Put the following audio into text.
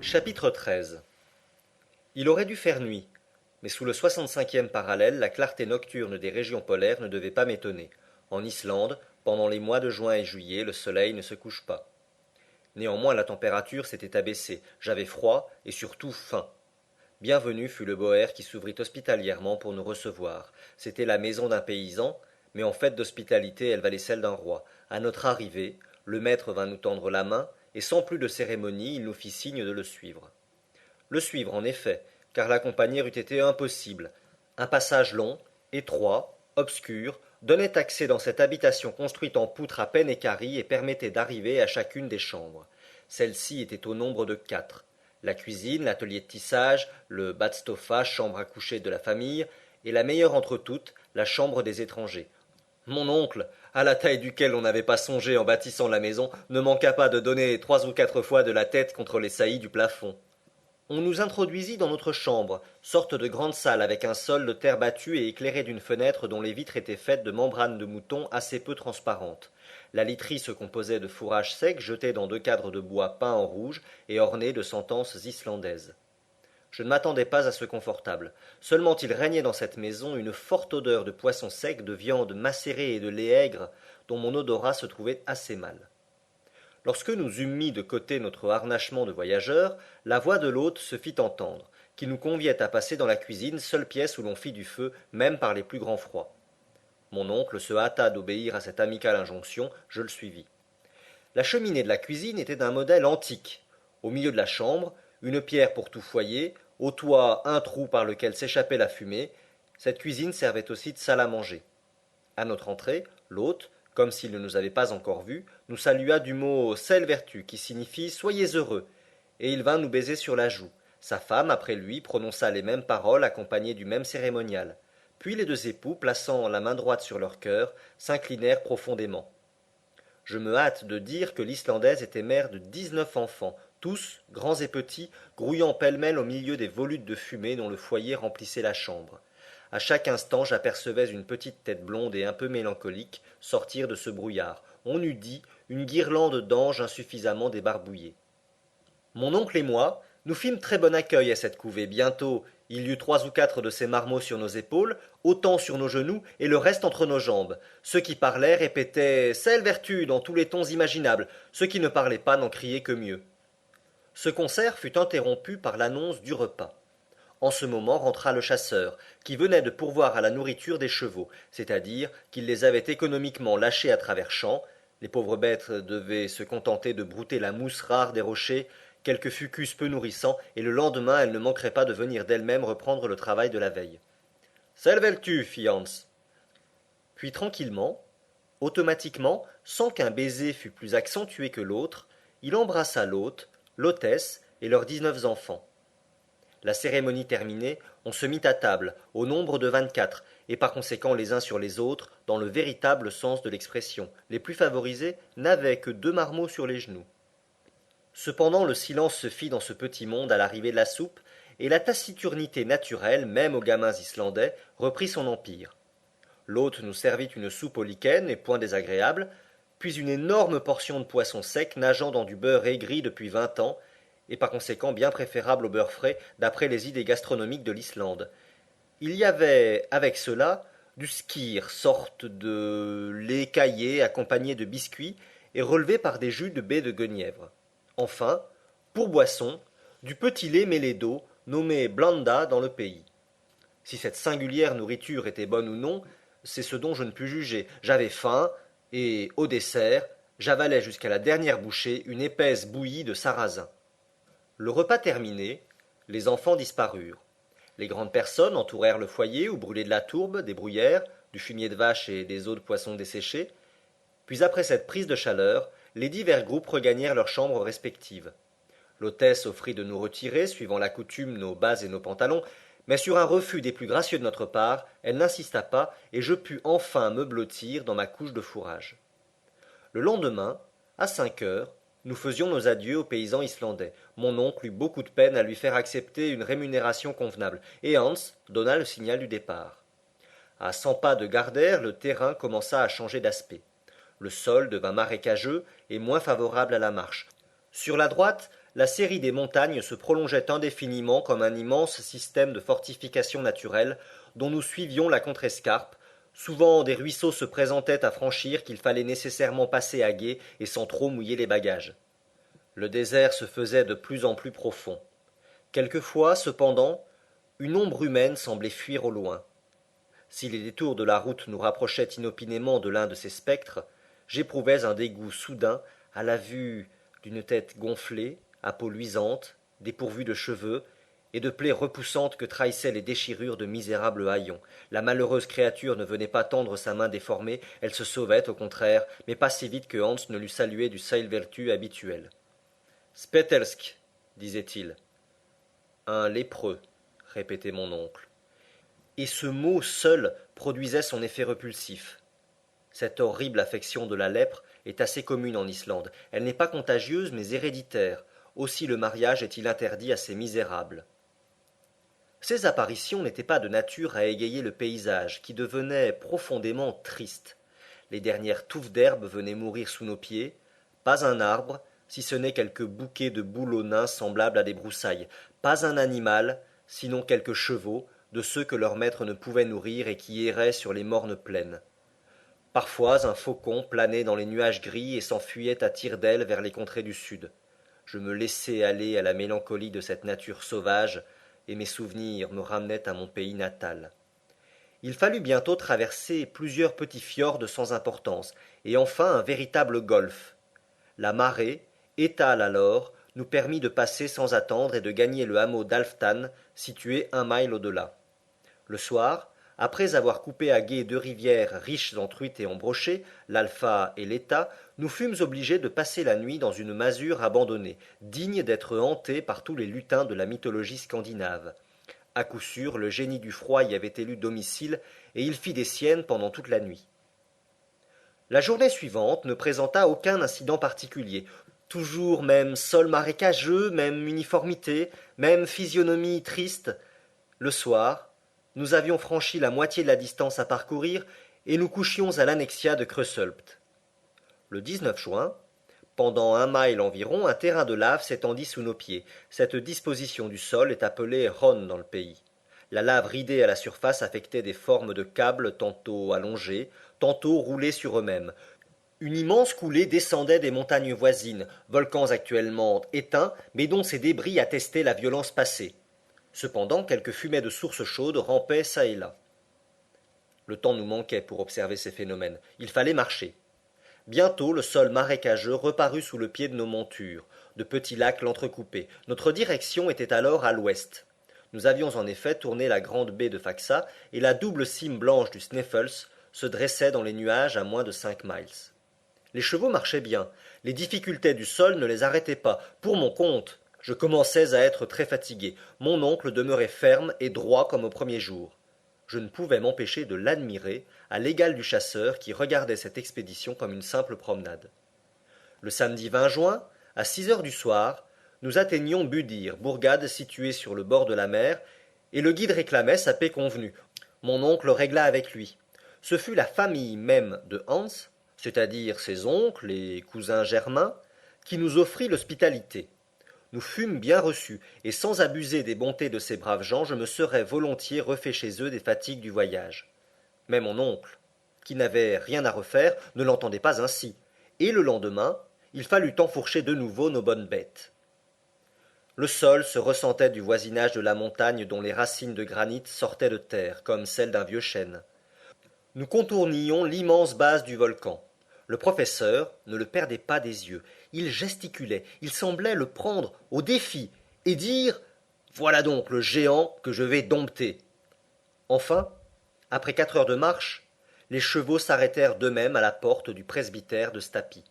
Chapitre 13. Il aurait dû faire nuit, mais sous le 65e parallèle, la clarté nocturne des régions polaires ne devait pas m'étonner. En Islande, pendant les mois de juin et juillet, le soleil ne se couche pas. Néanmoins, la température s'était abaissée, j'avais froid et surtout faim. Bienvenu fut le boër qui s'ouvrit hospitalièrement pour nous recevoir. C'était la maison d'un paysan, mais en fait d'hospitalité elle valait celle d'un roi. À notre arrivée, le maître vint nous tendre la main, et sans plus de cérémonie, il nous fit signe de le suivre. Le suivre, en effet, car l'accompagner eût été impossible. Un passage long, étroit, obscur, donnait accès dans cette habitation construite en poutres à peine équarries et permettait d'arriver à chacune des chambres. Celle-ci était au nombre de 4. La cuisine, l'atelier de tissage, le badstofa, chambre à coucher de la famille, et la meilleure entre toutes, la chambre des étrangers. Mon oncle, à la taille duquel on n'avait pas songé en bâtissant la maison, ne manqua pas de donner 3 ou 4 fois de la tête contre les saillies du plafond. On nous introduisit dans notre chambre, sorte de grande salle avec un sol de terre battue et éclairée d'une fenêtre dont les vitres étaient faites de membranes de mouton assez peu transparentes. La literie se composait de fourrages secs jetés dans 2 cadres de bois peints en rouge et ornés de sentences islandaises. Je ne m'attendais pas à ce confortable. Seulement il régnait dans cette maison une forte odeur de poisson sec, de viande macérée et de lait aigre, dont mon odorat se trouvait assez mal. Lorsque nous eûmes mis de côté notre harnachement de voyageurs, la voix de l'hôte se fit entendre, qui nous conviait à passer dans la cuisine, seule pièce où l'on fit du feu, même par les plus grands froids. Mon oncle se hâta d'obéir à cette amicale injonction, je le suivis. La cheminée de la cuisine était d'un modèle antique. Au milieu de la chambre, une pierre pour tout foyer, au toit un trou par lequel s'échappait la fumée. Cette cuisine servait aussi de salle à manger. À notre entrée, l'hôte, comme s'il ne nous avait pas encore vus, nous salua du mot Selle vertu, qui signifie Soyez heureux, et il vint nous baiser sur la joue. Sa femme, après lui, prononça les mêmes paroles accompagnées du même cérémonial. Puis les 2 époux, plaçant la main droite sur leur cœur, s'inclinèrent profondément. Je me hâte de dire que l'Islandaise était mère de 19 enfants, tous, grands et petits, grouillant pêle-mêle au milieu des volutes de fumée dont le foyer remplissait la chambre. À chaque instant j'apercevais une petite tête blonde et un peu mélancolique sortir de ce brouillard. On eût dit une guirlande d'anges insuffisamment débarbouillés. Mon oncle et moi, nous fîmes très bon accueil à cette couvée. Bientôt, il y eut 3 ou 4 de ces marmots sur nos épaules, autant sur nos genoux, et le reste entre nos jambes. Ceux qui parlaient répétaient Selle vertu dans tous les tons imaginables, ceux qui ne parlaient pas n'en criaient que mieux. Ce concert fut interrompu par l'annonce du repas. En ce moment rentra le chasseur, qui venait de pourvoir à la nourriture des chevaux, c'est-à-dire qu'il les avait économiquement lâchés à travers champs. Les pauvres bêtes devaient se contenter de brouter la mousse rare des rochers, quelques fucus peu nourrissants, et le lendemain elles ne manqueraient pas de venir d'elles-mêmes reprendre le travail de la veille. Selvel-tu, fit Hans. Puis tranquillement, automatiquement, sans qu'un baiser fût plus accentué que l'autre, il embrassa l'hôte, l'hôtesse et leurs 19 enfants. La cérémonie terminée, on se mit à table, au nombre de 24, et par conséquent les uns sur les autres, dans le véritable sens de l'expression. Les plus favorisés n'avaient que 2 marmots sur les genoux. Cependant le silence se fit dans ce petit monde à l'arrivée de la soupe, et la taciturnité naturelle, même aux gamins islandais, reprit son empire. L'hôte nous servit une soupe au lichen et point désagréable, puis une énorme portion de poisson sec nageant dans du beurre aigri depuis 20 ans, et par conséquent bien préférable au beurre frais d'après les idées gastronomiques de l'Islande. Il y avait avec cela du skyr, sorte de lait caillé accompagné de biscuits et relevé par des jus de baies de guenièvre. Enfin, pour boisson, du petit lait mêlé d'eau, nommé blanda dans le pays. Si cette singulière nourriture était bonne ou non, c'est ce dont je ne pus juger. J'avais faim, et, au dessert, j'avalai jusqu'à la dernière bouchée une épaisse bouillie de sarrasin. Le repas terminé, les enfants disparurent. Les grandes personnes entourèrent le foyer où brûlaient de la tourbe, des bruyères, du fumier de vache et des os de poisson desséchés. Puis après cette prise de chaleur, les divers groupes regagnèrent leurs chambres respectives. L'hôtesse offrit de nous retirer, suivant la coutume, nos bas et nos pantalons, mais sur un refus des plus gracieux de notre part, elle n'insista pas, et je pus enfin me blottir dans ma couche de fourrage. Le lendemain, à 5 heures, nous faisions nos adieux aux paysans islandais. Mon oncle eut beaucoup de peine à lui faire accepter une rémunération convenable, et Hans donna le signal du départ. À 100 pas de Gardère, le terrain commença à changer d'aspect. Le sol devint marécageux et moins favorable à la marche. Sur la droite, la série des montagnes se prolongeait indéfiniment comme un immense système de fortifications naturelles dont nous suivions la contrescarpe. Souvent des ruisseaux se présentaient à franchir qu'il fallait nécessairement passer à gué et sans trop mouiller les bagages. Le désert se faisait de plus en plus profond. Quelquefois, cependant, une ombre humaine semblait fuir au loin. Si les détours de la route nous rapprochaient inopinément de l'un de ces spectres, j'éprouvais un dégoût soudain à la vue d'une tête gonflée, à peau luisante, dépourvue de cheveux, et de plaies repoussantes que trahissaient les déchirures de misérables haillons. La malheureuse créature ne venait pas tendre sa main déformée, elle se sauvait, au contraire, mais pas si vite que Hans ne l'eût salué du Seilvertu habituel. Spetelsk, disait-il. Un lépreux, répétait mon oncle. Et ce mot seul produisait son effet repulsif. Cette horrible affection de la lèpre est assez commune en Islande. Elle n'est pas contagieuse, mais héréditaire. Aussi le mariage est-il interdit à ces misérables. Ces apparitions n'étaient pas de nature à égayer le paysage, qui devenait profondément triste. Les dernières touffes d'herbe venaient mourir sous nos pieds. Pas un arbre, si ce n'est quelques bouquets de bouleaux nains semblables à des broussailles. Pas un animal, sinon quelques chevaux, de ceux que leur maître ne pouvait nourrir et qui erraient sur les mornes plaines. Parfois un faucon planait dans les nuages gris et s'enfuyait à tire-d'aile vers les contrées du sud. Je me laissais aller à la mélancolie de cette nature sauvage, et mes souvenirs me ramenaient à mon pays natal. Il fallut bientôt traverser plusieurs petits fjords sans importance, et enfin un véritable golfe. La marée, étale alors, nous permit de passer sans attendre et de gagner le hameau d'Alftan, situé 1 mille au-delà. Le soir, après avoir coupé à gué deux rivières riches en truites et en brochets, l'Alpha et l'Eta, nous fûmes obligés de passer la nuit dans une masure abandonnée, digne d'être hantée par tous les lutins de la mythologie scandinave. À coup sûr, le génie du froid y avait élu domicile, et il fit des siennes pendant toute la nuit. La journée suivante ne présenta aucun incident particulier. Toujours même sol marécageux, même uniformité, même physionomie triste. Le soir, nous avions franchi la moitié de la distance à parcourir, et nous couchions à l'annexia de Krösulpt. Le 19 juin, pendant 1 mille environ, un terrain de lave s'étendit sous nos pieds. Cette disposition du sol est appelée Ron dans le pays. La lave ridée à la surface affectait des formes de câbles tantôt allongés, tantôt roulés sur eux-mêmes. Une immense coulée descendait des montagnes voisines, volcans actuellement éteints, mais dont ces débris attestaient la violence passée. Cependant, quelques fumées de sources chaudes rampaient çà et là. Le temps nous manquait pour observer ces phénomènes. Il fallait marcher. Bientôt le sol marécageux reparut sous le pied de nos montures. De petits lacs l'entrecoupaient. Notre direction était alors à l'ouest. Nous avions en effet tourné la grande baie de Faxa, et la double cime blanche du Sneffels se dressait dans les nuages à moins de 5 miles. Les chevaux marchaient bien. Les difficultés du sol ne les arrêtaient pas. Pour mon compte, je commençais à être très fatigué. Mon oncle demeurait ferme et droit comme au premier jour. Je ne pouvais m'empêcher de l'admirer, à l'égal du chasseur qui regardait cette expédition comme une simple promenade. Le samedi 20 juin, à 6 heures du soir, nous atteignions Budir, bourgade située sur le bord de la mer, et le guide réclamait sa paix convenue. Mon oncle régla avec lui. Ce fut la famille même de Hans, c'est-à-dire ses oncles et cousins germains, qui nous offrit l'hospitalité. Nous fûmes bien reçus, et sans abuser des bontés de ces braves gens, je me serais volontiers refait chez eux des fatigues du voyage. Mais mon oncle, qui n'avait rien à refaire, ne l'entendait pas ainsi, et le lendemain, il fallut enfourcher de nouveau nos bonnes bêtes. Le sol se ressentait du voisinage de la montagne dont les racines de granit sortaient de terre, comme celles d'un vieux chêne. Nous contournions l'immense base du volcan. Le professeur ne le perdait pas des yeux. Il gesticulait, il semblait le prendre au défi et dire « Voilà donc le géant que je vais dompter ». Enfin, après 4 heures de marche, les chevaux s'arrêtèrent d'eux-mêmes à la porte du presbytère de Stapi.